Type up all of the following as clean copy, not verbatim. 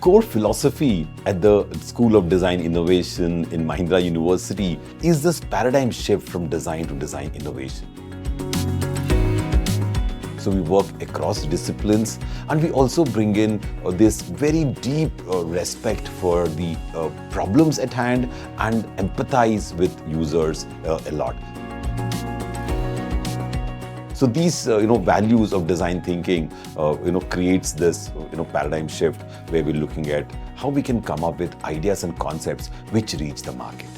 core philosophy at the School of Design Innovation in Mahindra University is this paradigm shift from design to design innovation. So we work across disciplines, and we also bring in this very deep respect for the problems at hand and empathize with users a lot. So these values of design thinking creates this paradigm shift where we're looking at how we can come up with ideas and concepts which reach the market.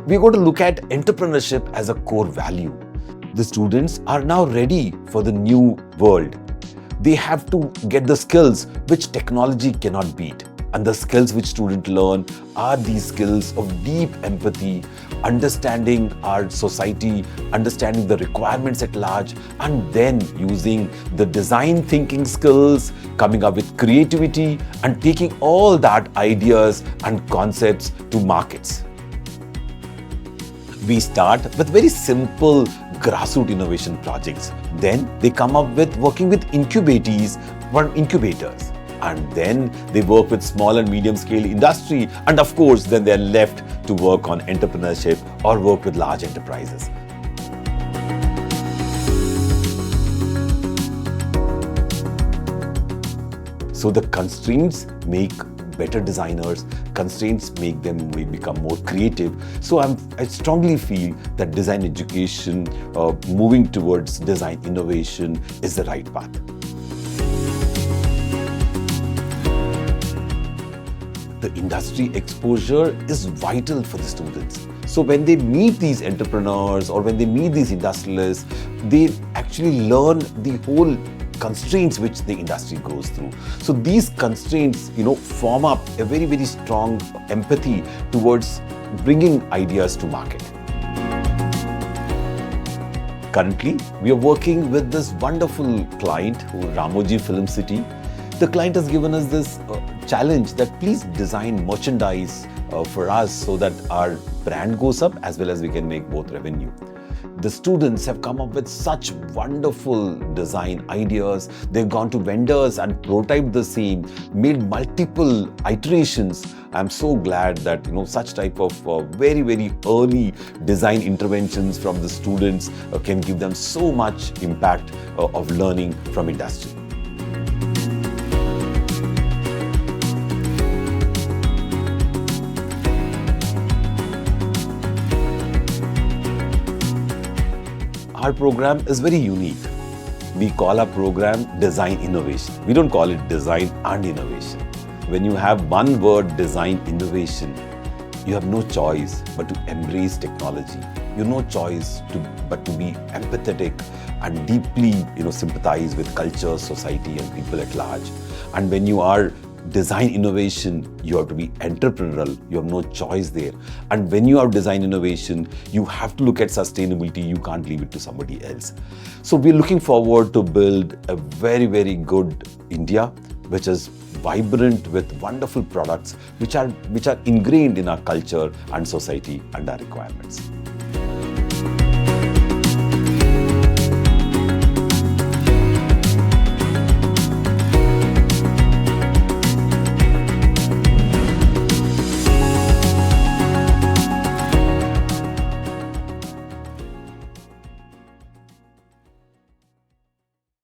We're going to look at entrepreneurship as a core value. The students are now ready for the new world. They have to get the skills which technology cannot beat. And the skills which students learn are these skills of deep empathy, understanding our society, understanding the requirements at large, and then using the design thinking skills, coming up with creativity, and taking all that ideas and concepts to markets. We start with very simple grassroots innovation projects. Then they come up with working with incubators. And then they work with small and medium scale industry. And of course, then they're left to work on entrepreneurship or work with large enterprises. So the constraints make better designers, constraints make them become more creative. So I strongly feel that design education, moving towards design innovation is the right path. The industry exposure is vital for the students. So when they meet these entrepreneurs or when they meet these industrialists, they actually learn the whole constraints which the industry goes through. So these constraints, form up a very, very strong empathy towards bringing ideas to market. Currently, we are working with this wonderful client, Ramoji Film City. The client has given us this challenge that please design merchandise for us so that our brand goes up as well as we can make both revenue. The students have come up with such wonderful design ideas. They've gone to vendors and prototyped the same, made multiple iterations. I'm so glad that such type of very, very early design interventions from the students can give them so much impact of learning from industry. Our program is very unique. We call our program Design Innovation. We don't call it Design and Innovation. When you have one word, Design Innovation, you have no choice but to embrace technology. You have no choice but to be empathetic and deeply sympathize with culture, society, and people at large. And when you are design innovation, you have to be entrepreneurial. You have no choice there. And when you are design innovation, you have to look at sustainability. You can't leave it to somebody else. So we're looking forward to build a very, very good India, which is vibrant with wonderful products which are ingrained in our culture and society and our requirements.